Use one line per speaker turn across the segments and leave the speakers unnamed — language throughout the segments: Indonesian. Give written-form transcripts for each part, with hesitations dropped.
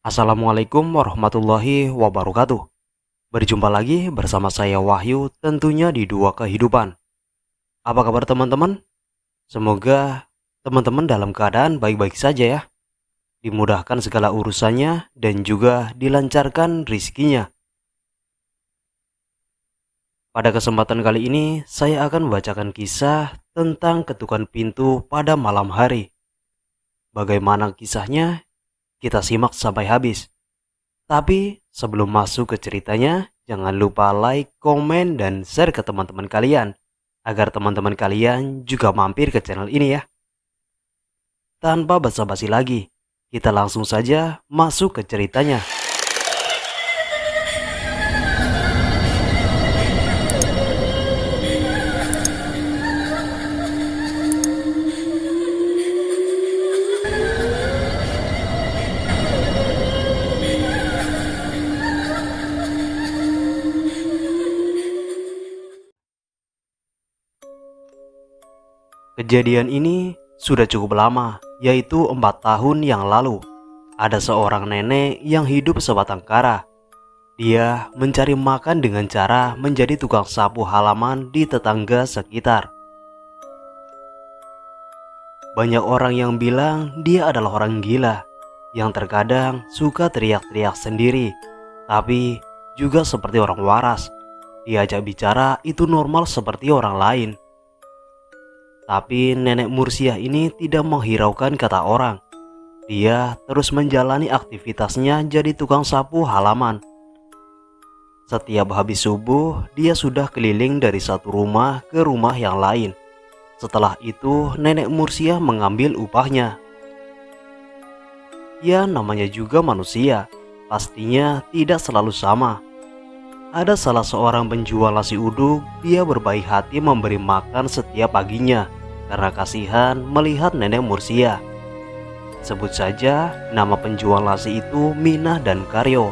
Assalamualaikum warahmatullahi wabarakatuh. Berjumpa lagi bersama saya Wahyu, tentunya di Dua Kehidupan. Apa kabar teman-teman? Semoga teman-teman dalam keadaan baik-baik saja ya. Dimudahkan segala urusannya dan juga dilancarkan rizkinya. Pada kesempatan kali ini saya akan membacakan kisah tentang ketukan pintu pada malam hari. Bagaimana kisahnya? Kita simak sampai habis. Tapi sebelum masuk ke ceritanya, jangan lupa like, komen, dan share ke teman-teman kalian agar teman-teman kalian juga mampir ke channel ini ya. Tanpa basa-basi lagi, kita langsung saja masuk ke ceritanya. Kejadian ini sudah cukup lama, yaitu 4 tahun yang lalu. Ada seorang nenek yang hidup sebatang kara. Dia mencari makan dengan cara menjadi tukang sapu halaman di tetangga sekitar. Banyak orang yang bilang dia adalah orang gila, yang terkadang suka teriak-teriak sendiri, tapi juga seperti orang waras. Diajak bicara itu normal seperti orang lain. Tapi nenek Mursiah ini tidak menghiraukan kata orang. Dia terus menjalani aktivitasnya jadi tukang sapu halaman. Setiap habis subuh, dia sudah keliling dari satu rumah ke rumah yang lain. Setelah itu, nenek Mursiah mengambil upahnya. Ya, namanya juga manusia, pastinya tidak selalu sama. Ada salah seorang penjual nasi uduk, dia berbaik hati memberi makan setiap paginya karena kasihan melihat nenek Mursiah. Sebut saja nama penjual nasi itu Minah dan Karyo.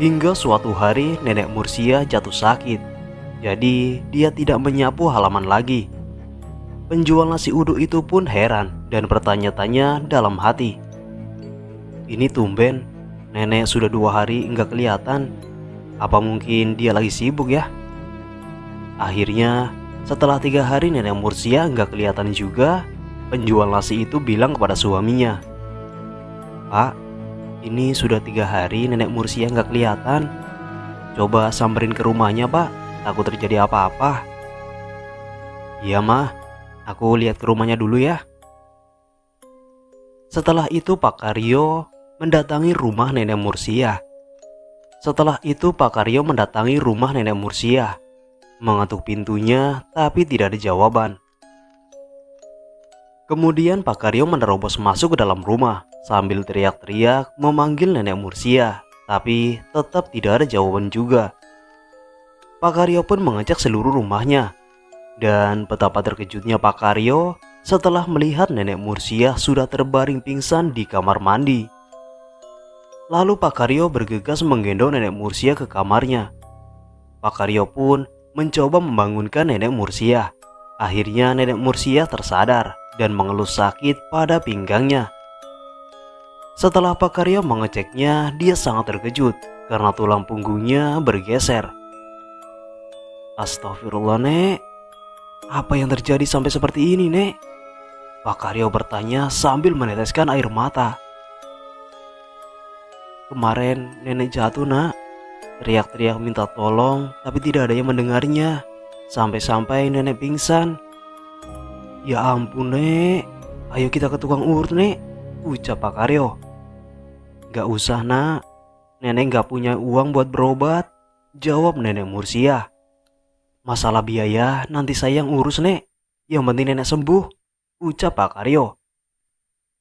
Hingga suatu hari nenek Mursiah jatuh sakit, jadi dia tidak menyapu halaman lagi. Penjual nasi uduk itu pun heran dan bertanya-tanya dalam hati. Ini tumben, nenek sudah 2 hari enggak kelihatan. Apa mungkin dia lagi sibuk ya? Akhirnya setelah 3 hari nenek Mursiah enggak kelihatan juga. Penjual nasi itu bilang kepada suaminya, "Pak, ini sudah 3 hari nenek Mursiah enggak kelihatan. Coba samperin ke rumahnya pak, takut terjadi apa-apa." "Iya mah, aku lihat ke rumahnya dulu ya." Setelah itu Pak Karyo mendatangi rumah nenek Mursiah. Mengetuk pintunya tapi tidak ada jawaban. Kemudian Pak Karyo menerobos masuk ke dalam rumah sambil teriak-teriak memanggil nenek Mursiah, tapi tetap tidak ada jawaban juga. Pak Karyo pun mengecek seluruh rumahnya, dan betapa terkejutnya Pak Karyo setelah melihat nenek Mursiah sudah terbaring pingsan di kamar mandi. Lalu Pak Karyo bergegas menggendong nenek Mursiah ke kamarnya. Pak Karyo pun mencoba membangunkan nenek Mursiah. Akhirnya nenek Mursiah tersadar dan mengeluh sakit pada pinggangnya. Setelah Pak Karyo mengeceknya, dia sangat terkejut karena tulang punggungnya bergeser. "Astagfirullah nek, apa yang terjadi sampai seperti ini nek?" Pak Karyo bertanya sambil meneteskan air mata. "Kemarin nenek jatuh nak, teriak-teriak minta tolong tapi tidak ada yang mendengarnya. Sampai-sampai nenek pingsan." "Ya ampun nek, ayo kita ke tukang urut nek," ucap Pak Karyo. "Gak usah nak, nenek gak punya uang buat berobat," jawab nenek Mursiah. "Masalah biaya nanti saya yang urus nek, yang penting nenek sembuh," ucap Pak Karyo.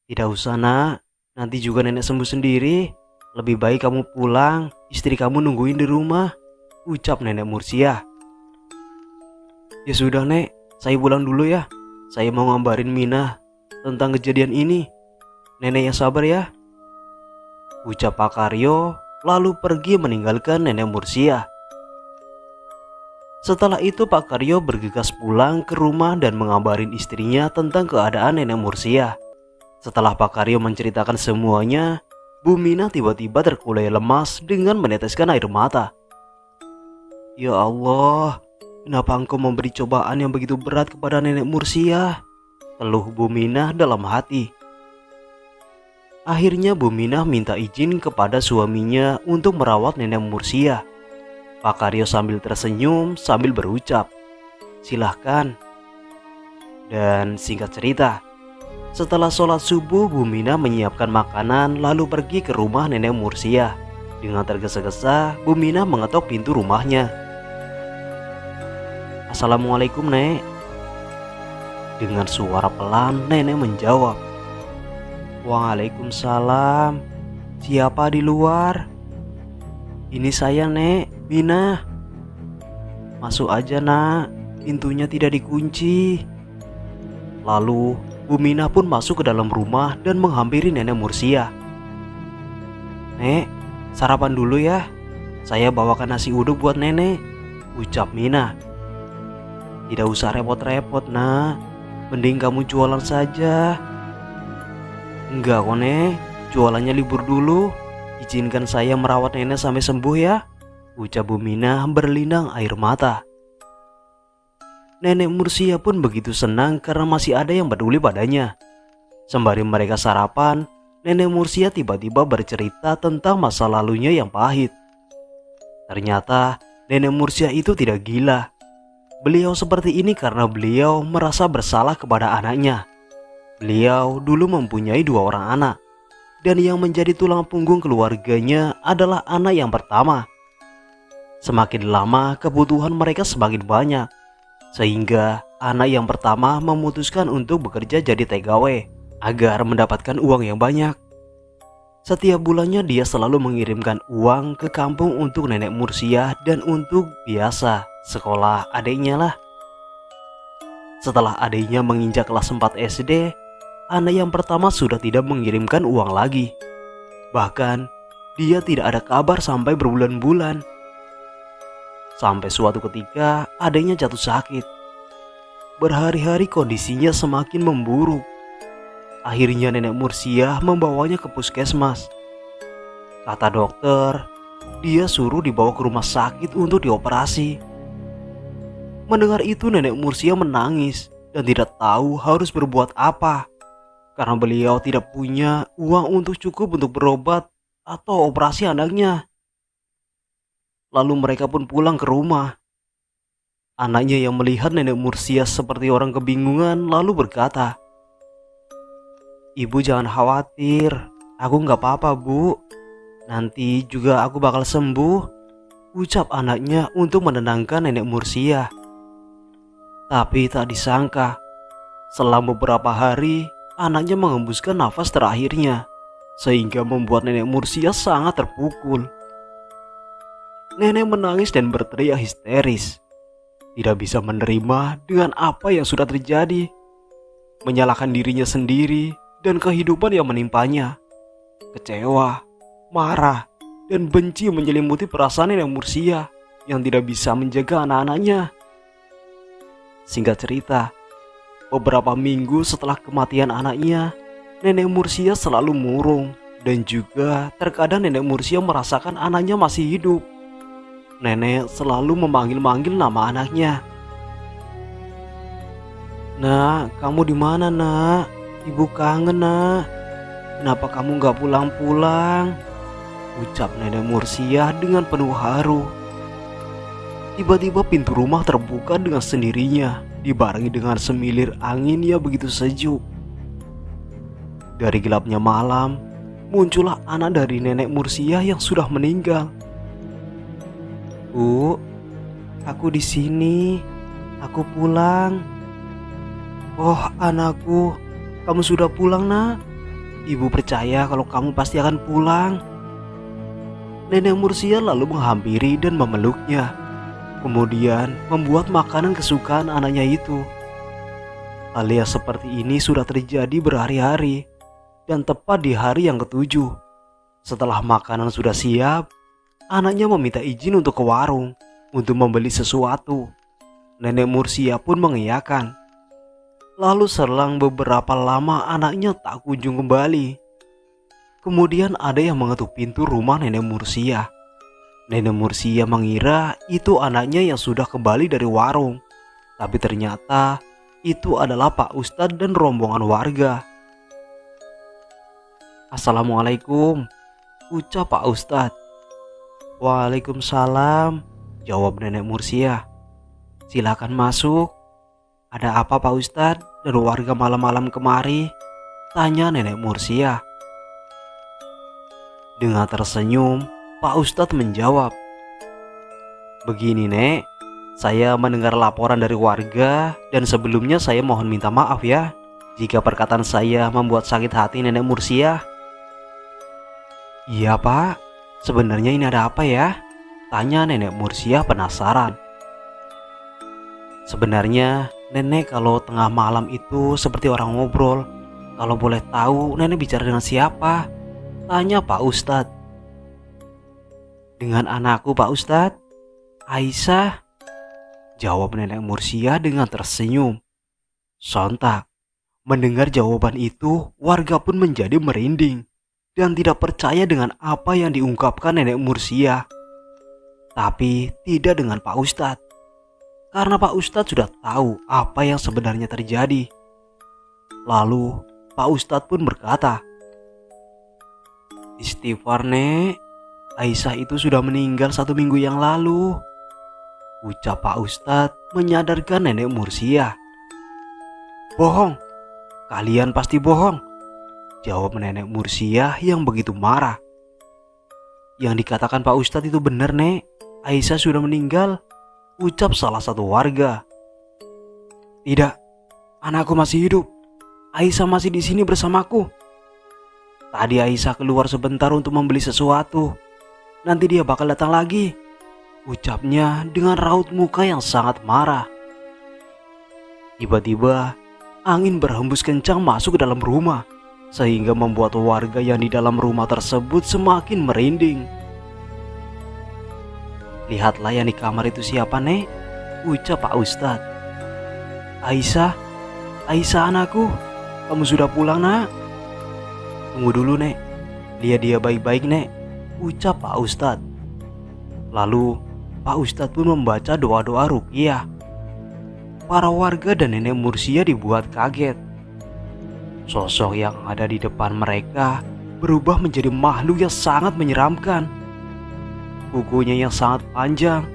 "Tidak usah nak, nanti juga nenek sembuh sendiri. Lebih baik kamu pulang, istri kamu nungguin di rumah," ucap nenek Mursiah. "Ya sudah nek, saya pulang dulu ya. Saya mau ngabarin Minah tentang kejadian ini. Nenek yang sabar ya," ucap Pak Karyo lalu pergi meninggalkan nenek Mursiah. Setelah itu Pak Karyo bergegas pulang ke rumah dan mengabarin istrinya tentang keadaan nenek Mursiah. Setelah Pak Karyo menceritakan semuanya, Bu Mina tiba-tiba terkulai lemas dengan meneteskan air mata. Ya Allah, kenapa engkau memberi cobaan yang begitu berat kepada nenek Mursiah? Keluh Bu Minah dalam hati. Akhirnya Bu Minah minta izin kepada suaminya untuk merawat nenek Mursiah. Pak Karyo sambil tersenyum sambil berucap, "Silahkan." Dan singkat cerita, setelah sholat subuh Bu Minah menyiapkan makanan lalu pergi ke rumah nenek Mursiah. Dengan tergesa-gesa Bu Minah mengetok pintu rumahnya. "Assalamualaikum, Nek." Dengan suara pelan nenek menjawab. "Waalaikumsalam. Siapa di luar?" "Ini saya, Nek, Minah." "Masuk aja, Nak. Pintunya tidak dikunci." Lalu Bu Minah pun masuk ke dalam rumah dan menghampiri nenek Mursiah. "Nek, sarapan dulu ya. Saya bawakan nasi uduk buat nenek," ucap Minah. "Tidak usah repot-repot, Nak. Mending kamu jualan saja." "Enggak kok, Nek. Jualannya libur dulu. Izinkan saya merawat nenek sampai sembuh ya," ucap Bu Minah berlinang air mata. Nenek Mursiah pun begitu senang karena masih ada yang peduli padanya. Sembari mereka sarapan, nenek Mursiah tiba-tiba bercerita tentang masa lalunya yang pahit. Ternyata nenek Mursiah itu tidak gila. Beliau seperti ini karena beliau merasa bersalah kepada anaknya. Beliau dulu mempunyai 2 orang anak, dan yang menjadi tulang punggung keluarganya adalah anak yang pertama. Semakin lama kebutuhan mereka semakin banyak, sehingga anak yang pertama memutuskan untuk bekerja jadi TKW agar mendapatkan uang yang banyak. Setiap bulannya dia selalu mengirimkan uang ke kampung untuk nenek Mursiah dan untuk biasa sekolah adiknya lah. Setelah adiknya menginjak kelas 4 SD, anak yang pertama sudah tidak mengirimkan uang lagi. Bahkan dia tidak ada kabar sampai berbulan-bulan. Sampai suatu ketika adiknya jatuh sakit. Berhari-hari kondisinya semakin memburuk. Akhirnya nenek Mursiah membawanya ke puskesmas. Kata dokter, dia suruh dibawa ke rumah sakit untuk dioperasi. Mendengar itu nenek Mursiah menangis dan tidak tahu harus berbuat apa, karena beliau tidak punya uang untuk cukup untuk berobat atau operasi anaknya. Lalu mereka pun pulang ke rumah. Anaknya yang melihat nenek Mursiah seperti orang kebingungan lalu berkata, "Ibu jangan khawatir, aku gak apa-apa, Bu. Nanti juga aku bakal sembuh," ucap anaknya untuk menenangkan nenek Mursiah. Tapi tak disangka, selang beberapa hari anaknya mengembuskan nafas terakhirnya, sehingga membuat nenek Mursiah sangat terpukul. Nenek menangis dan berteriak histeris. Tidak bisa menerima dengan apa yang sudah terjadi, menyalahkan dirinya sendiri dan kehidupan yang menimpanya. Kecewa, marah, dan benci menyelimuti perasaan nenek Mursiah yang tidak bisa menjaga anak-anaknya. Singkat cerita, beberapa minggu setelah kematian anaknya, nenek Mursiah selalu murung, dan juga terkadang nenek Mursiah merasakan anaknya masih hidup. Nenek selalu memanggil-manggil nama anaknya. "Nak, kamu di mana, Nak? Ibu kangen, Nak. Kenapa kamu gak pulang-pulang?" ucap nenek Mursiah dengan penuh haru. Tiba-tiba pintu rumah terbuka dengan sendirinya, dibarengi dengan semilir angin yang begitu sejuk. Dari gelapnya malam, muncullah anak dari nenek Mursiah yang sudah meninggal. "Bu, aku di sini. Aku pulang." "Oh, anakku, kamu sudah pulang, Nak. Ibu percaya kalau kamu pasti akan pulang." Nenek Mursiah lalu menghampiri dan memeluknya, kemudian membuat makanan kesukaan anaknya itu. Hal yang seperti ini sudah terjadi berhari-hari, dan tepat di hari yang ke-7, setelah makanan sudah siap, anaknya meminta izin untuk ke warung untuk membeli sesuatu. Nenek Mursiah pun mengiyakan. Lalu selang beberapa lama anaknya tak kunjung kembali. Kemudian ada yang mengetuk pintu rumah Nenek Mursia. Nenek Mursia mengira itu anaknya yang sudah kembali dari warung. Tapi ternyata itu adalah Pak Ustadz dan rombongan warga. "Assalamualaikum," ucap Pak Ustadz. "Waalaikumsalam," jawab Nenek Mursia. "Silakan masuk." "Ada apa Pak Ustadz dan warga malam-malam kemari?" tanya Nenek Mursia. Dengan tersenyum, Pak Ustadz menjawab, "Begini Nek, saya mendengar laporan dari warga dan sebelumnya saya mohon minta maaf ya jika perkataan saya membuat sakit hati Nenek Mursia." "Iya Pak, sebenarnya ini ada apa ya?" tanya Nenek Mursia penasaran. "Sebenarnya Nenek kalau tengah malam itu seperti orang ngobrol. Kalau boleh tahu Nenek bicara dengan siapa?" tanya Pak Ustadz. "Dengan anakku Pak Ustadz, Aisyah," jawab Nenek Mursia dengan tersenyum. Sontak mendengar jawaban itu, warga pun menjadi merinding dan tidak percaya dengan apa yang diungkapkan Nenek Mursia. Tapi tidak dengan Pak Ustadz, karena Pak Ustadz sudah tahu apa yang sebenarnya terjadi. Lalu Pak Ustadz pun berkata, "Istighfar Nek, Aisyah itu sudah meninggal 1 minggu yang lalu," ucap Pak Ustadz menyadarkan Nenek Mursia. "Bohong, kalian pasti bohong," jawab Nenek Mursia yang begitu marah. "Yang dikatakan Pak Ustadz itu benar Nek, Aisyah sudah meninggal," ucap salah satu warga. "Tidak, anakku masih hidup. Aisyah masih di sini bersamaku. Tadi Aisyah keluar sebentar untuk membeli sesuatu. Nanti dia bakal datang lagi," ucapnya dengan raut muka yang sangat marah. Tiba-tiba angin berhembus kencang masuk ke dalam rumah, sehingga membuat warga yang di dalam rumah tersebut semakin merinding. "Lihatlah yang di kamar itu siapa Nek?" ucap Pak Ustadz. "Aisyah, Aisyah anakku, kamu sudah pulang Nak?" "Tunggu dulu Nek, lihat dia baik-baik Nek," ucap Pak Ustadz. Lalu Pak Ustadz pun membaca doa-doa ruqyah. Para warga dan Nenek Mursia dibuat kaget. Sosok yang ada di depan mereka berubah menjadi makhluk yang sangat menyeramkan. Kukunya yang sangat panjang,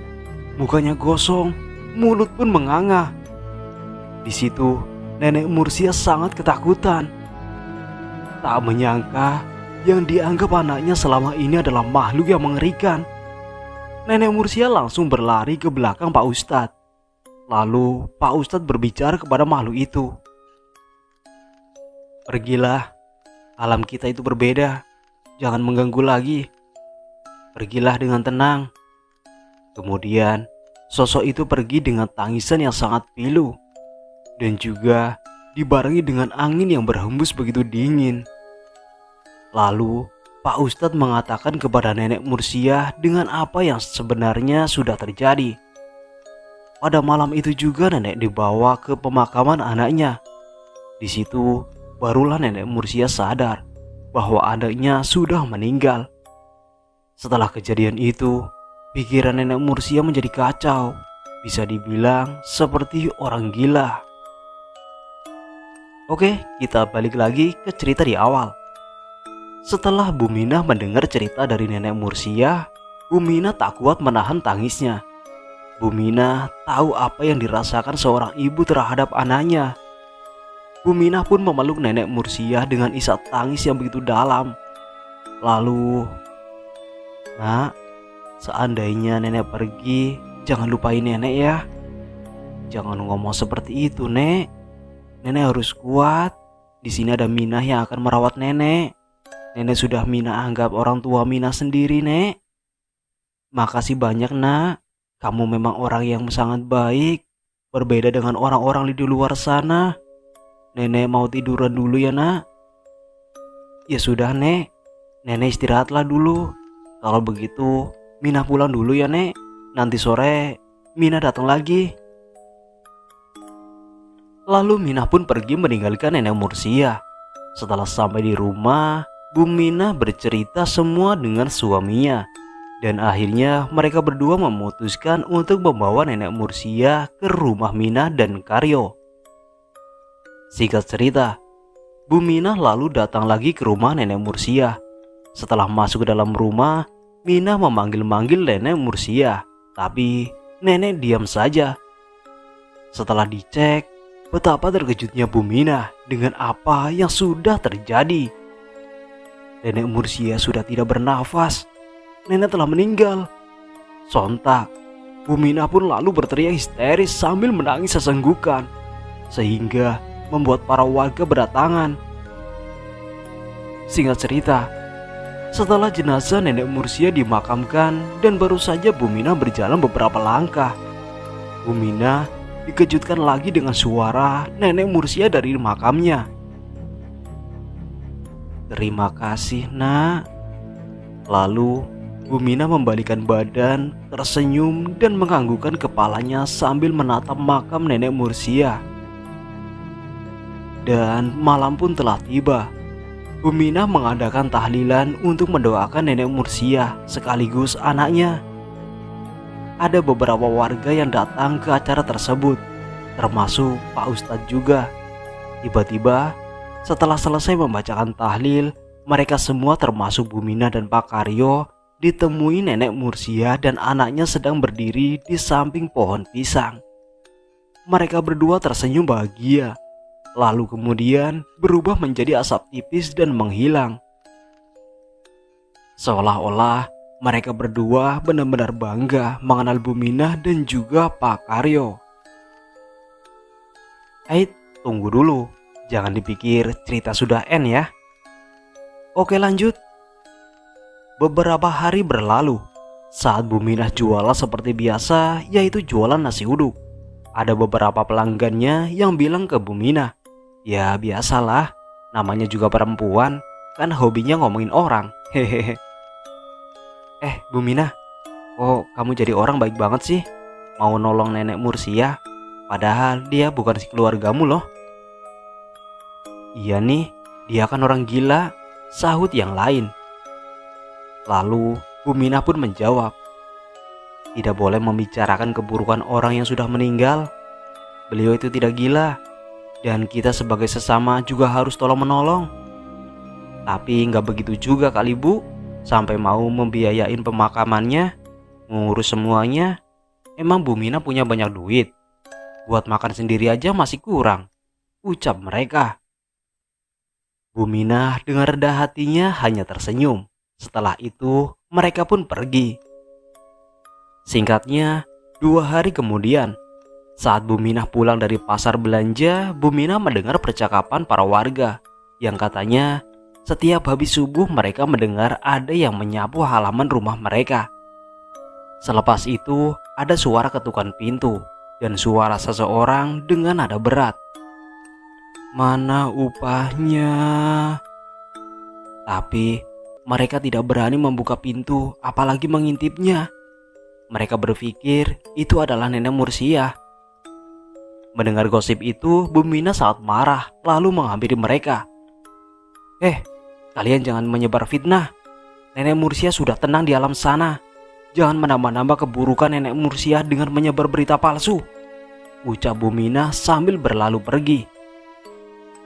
mukanya gosong, mulut pun menganga. Di situ Nenek Mursia sangat ketakutan. Tak menyangka yang dianggap anaknya selama ini adalah makhluk yang mengerikan. Nenek Mursia langsung berlari ke belakang Pak Ustadz. Lalu Pak Ustadz berbicara kepada makhluk itu. "Pergilah, alam kita itu berbeda. Jangan mengganggu lagi. Pergilah dengan tenang." Kemudian sosok itu pergi dengan tangisan yang sangat pilu dan juga dibarengi dengan angin yang berhembus begitu dingin. Lalu Pak Ustadz mengatakan kepada Nenek Mursia dengan apa yang sebenarnya sudah terjadi. Pada malam itu juga nenek dibawa ke pemakaman anaknya. Di situ barulah Nenek Mursia sadar bahwa anaknya sudah meninggal. Setelah kejadian itu, pikiran Nenek Mursia menjadi kacau. Bisa dibilang seperti orang gila. Oke, kita balik lagi ke cerita di awal. Setelah Bu Minah mendengar cerita dari Nenek Mursia, Bu Minah tak kuat menahan tangisnya. Bu Minah tahu apa yang dirasakan seorang ibu terhadap anaknya. Bu Minah pun memeluk Nenek Mursia dengan isak tangis yang begitu dalam. Lalu, "Nak, seandainya nenek pergi, jangan lupain nenek ya. Jangan ngomong seperti itu, Nek. Nenek harus kuat. Di sini ada Minah yang akan merawat nenek. Nenek sudah Minah anggap orang tua Minah sendiri, Nek. Makasih banyak, Nak. Kamu memang orang yang sangat baik. Berbeda dengan orang-orang di luar sana. Nenek mau tiduran dulu ya, Nak." "Ya sudah, Nek. Nenek istirahatlah dulu. Kalau begitu, Minah pulang dulu ya, Nek. Nanti sore Minah datang lagi." Lalu Minah pun pergi meninggalkan nenek Mursia. Setelah sampai di rumah, Bu Minah bercerita semua dengan suaminya. Dan akhirnya mereka berdua memutuskan untuk membawa nenek Mursia ke rumah Minah dan Karyo. Singkat cerita, Bu Minah lalu datang lagi ke rumah nenek Mursia. Setelah masuk ke dalam rumah, Minah memanggil-manggil nenek Mursia, tapi nenek diam saja. Setelah dicek, betapa terkejutnya Bu Minah dengan apa yang sudah terjadi. Nenek Mursia sudah tidak bernafas. Nenek telah meninggal. Sontak, Bu Minah pun lalu berteriak histeris sambil menangis sesenggukan, sehingga membuat para warga berdatangan. Singkat cerita, setelah jenazah nenek Mursia dimakamkan dan baru saja Bu Minah berjalan beberapa langkah, Bu Minah dikejutkan lagi dengan suara nenek Mursia dari makamnya. "Terima kasih, Nak." Lalu Bu Minah membalikkan badan, tersenyum dan menganggukkan kepalanya sambil menatap makam nenek Mursia. Dan malam pun telah tiba. Bu Minah mengadakan tahlilan untuk mendoakan nenek Mursia sekaligus anaknya. Ada beberapa warga yang datang ke acara tersebut, termasuk Pak Ustadz juga. Tiba-tiba, setelah selesai membacakan tahlil, mereka semua termasuk Bu Minah dan Pak Karyo ditemui nenek Mursia dan anaknya sedang berdiri di samping pohon pisang. Mereka berdua tersenyum bahagia, lalu kemudian berubah menjadi asap tipis dan menghilang. Seolah-olah mereka berdua benar-benar bangga mengenal Bu Minah dan juga Pak Karyo. Tunggu dulu, jangan dipikir cerita sudah end ya. Oke, lanjut. Beberapa hari berlalu, saat Bu Minah jualan seperti biasa, yaitu jualan nasi uduk. Ada beberapa pelanggannya yang bilang ke Bu Minah, "Ya biasalah, namanya juga perempuan, kan hobinya ngomongin orang." Hehehe. Bu Minah, kok kamu jadi orang baik banget sih? Mau nolong nenek Mursia, padahal dia bukan si keluargamu loh. "Iya nih, dia kan orang gila," sahut yang lain. Lalu Bu Minah pun menjawab, "Tidak boleh membicarakan keburukan orang yang sudah meninggal. Beliau itu tidak gila, dan kita sebagai sesama juga harus tolong menolong. Tapi nggak begitu juga kali Bu, sampai mau membiayain pemakamannya, ngurus semuanya. Emang Bu Minah punya banyak duit? Buat makan sendiri aja masih kurang," ucap mereka. Bu Minah dengan rendah hatinya hanya tersenyum. Setelah itu mereka pun pergi. Singkatnya, 2 hari kemudian, saat Bu Minah pulang dari pasar belanja, Bu Minah mendengar percakapan para warga yang katanya setiap habis subuh mereka mendengar ada yang menyapu halaman rumah mereka. Selepas itu ada suara ketukan pintu dan suara seseorang dengan nada berat, "Mana upahnya?" Tapi mereka tidak berani membuka pintu, apalagi mengintipnya. Mereka berpikir itu adalah nenek Mursia. Mendengar gosip itu, Bu Minah sangat marah, lalu menghampiri mereka. Kalian jangan menyebar fitnah. Nenek Mursia sudah tenang di alam sana. Jangan menambah-nambah keburukan nenek Mursia dengan menyebar berita palsu," ucap Bu Minah sambil berlalu pergi.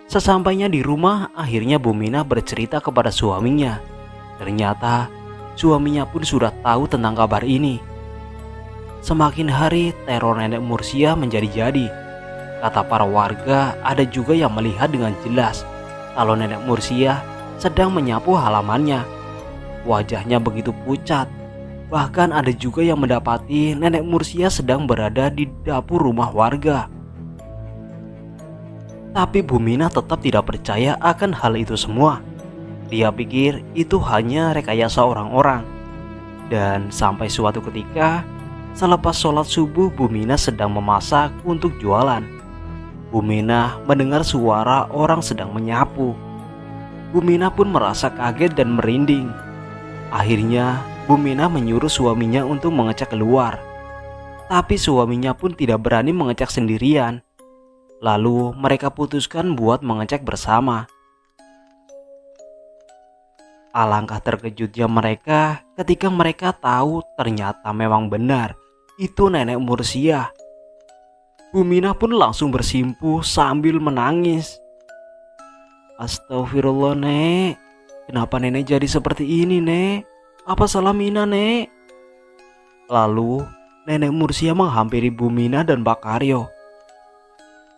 Sesampainya di rumah, akhirnya Bu Minah bercerita kepada suaminya. Ternyata suaminya pun sudah tahu tentang kabar ini. Semakin hari teror nenek Mursia menjadi-jadi. Kata para warga, ada juga yang melihat dengan jelas kalau nenek Mursia sedang menyapu halamannya. Wajahnya begitu pucat. Bahkan ada juga yang mendapati nenek Mursia sedang berada di dapur rumah warga. Tapi Bu Minah tetap tidak percaya akan hal itu semua. Dia pikir itu hanya rekayasa orang-orang. Dan sampai suatu ketika, selepas sholat subuh, Bu Minah sedang memasak untuk jualan. Bu Minah mendengar suara orang sedang menyapu. Bu Minah pun merasa kaget dan merinding. Akhirnya Bu Minah menyuruh suaminya untuk mengecek keluar. Tapi suaminya pun tidak berani mengecek sendirian. Lalu mereka putuskan buat mengecek bersama. Alangkah terkejutnya mereka ketika mereka tahu ternyata memang benar itu nenek Mursiah. Bu Minah pun langsung bersimpuh sambil menangis. Astagfirullah nek, kenapa nenek jadi seperti ini nek? Apa salah Minah nek? Lalu nenek Mursiah menghampiri Bu Minah dan Pak Karyo.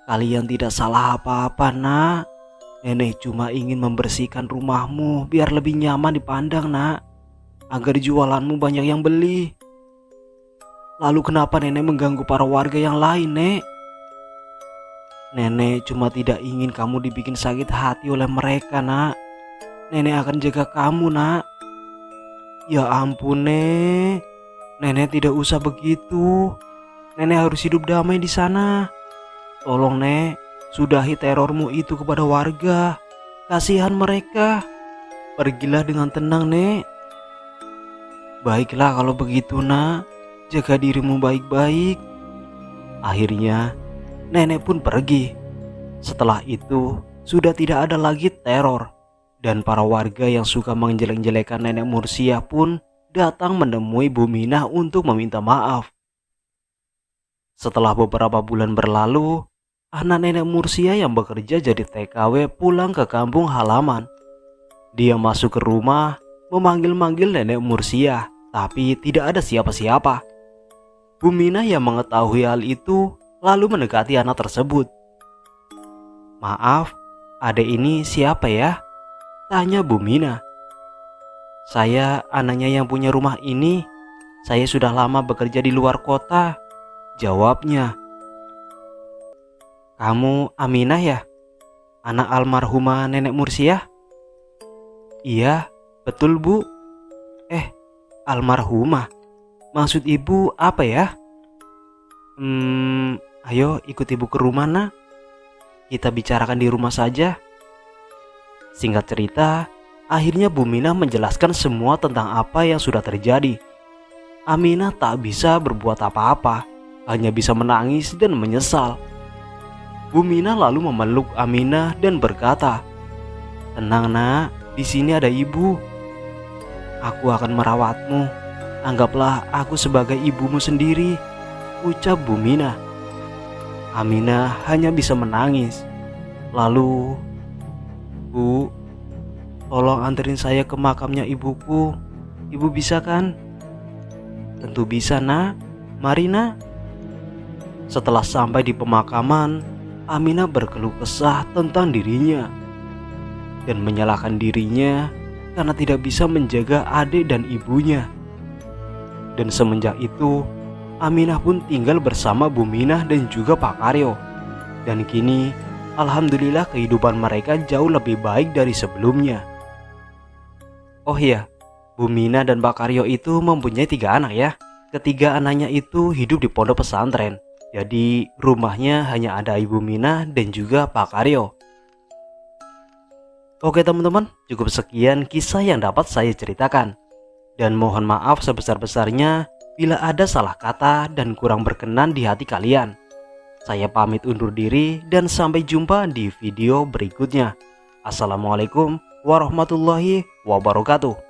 Kalian tidak salah apa-apa nak. Nenek cuma ingin membersihkan rumahmu biar lebih nyaman dipandang nak. Agar jualanmu banyak yang beli. Lalu kenapa nenek mengganggu para warga yang lain nek? Nenek cuma tidak ingin kamu dibikin sakit hati oleh mereka nak. Nenek akan jaga kamu nak. Ya ampun nek. Nenek tidak usah begitu. Nenek harus hidup damai di sana. Tolong nek, sudahi terormu itu kepada warga. Kasihan mereka. Pergilah dengan tenang nek. Baiklah kalau begitu nak. Jaga dirimu baik-baik. Akhirnya nenek pun pergi. Setelah itu sudah tidak ada lagi teror. Dan para warga yang suka menjelek-jelekan nenek Mursiah pun datang menemui Bu Minah untuk meminta maaf. Setelah beberapa bulan berlalu, anak nenek Mursiah yang bekerja jadi TKW pulang ke kampung halaman. Dia masuk ke rumah, memanggil-manggil nenek Mursiah, tapi tidak ada siapa-siapa. Bu Minah yang mengetahui hal itu lalu mendekati anak tersebut. Maaf, adek ini siapa ya? Tanya Bu Minah. Saya anaknya yang punya rumah ini. Saya sudah lama bekerja di luar kota. Jawabnya. Kamu Aminah ya? Anak almarhumah nenek Mursiah? Iya, betul Bu. Almarhumah? Maksud ibu apa ya? Ayo ikut ibu ke rumah nak. Kita bicarakan di rumah saja. Singkat cerita, akhirnya Bu Minah menjelaskan semua tentang apa yang sudah terjadi. Aminah tak bisa berbuat apa-apa, hanya bisa menangis dan menyesal. Bu Minah lalu memeluk Aminah dan berkata, "Tenang nak, di sini ada ibu. Aku akan merawatmu. Anggaplah aku sebagai ibumu sendiri," ucap Bu Minah. Aminah hanya bisa menangis. Lalu, "Bu, tolong anterin saya ke makamnya ibuku. Ibu bisa kan?" "Tentu bisa nak. Mari nak." Setelah sampai di pemakaman, Aminah berkeluh kesah tentang dirinya dan menyalahkan dirinya karena tidak bisa menjaga adik dan ibunya. Dan semenjak itu, Aminah pun tinggal bersama Bu Minah dan juga Pak Karyo. Dan kini, alhamdulillah kehidupan mereka jauh lebih baik dari sebelumnya. Oh iya, Bu Minah dan Pak Karyo itu mempunyai 3 anak ya. Ketiga anaknya itu hidup di pondok pesantren. Jadi rumahnya hanya ada Ibu Minah dan juga Pak Karyo. Oke teman-teman, cukup sekian kisah yang dapat saya ceritakan. Dan mohon maaf sebesar-besarnya bila ada salah kata dan kurang berkenan di hati kalian. Saya pamit undur diri dan sampai jumpa di video berikutnya. Assalamualaikum warahmatullahi wabarakatuh.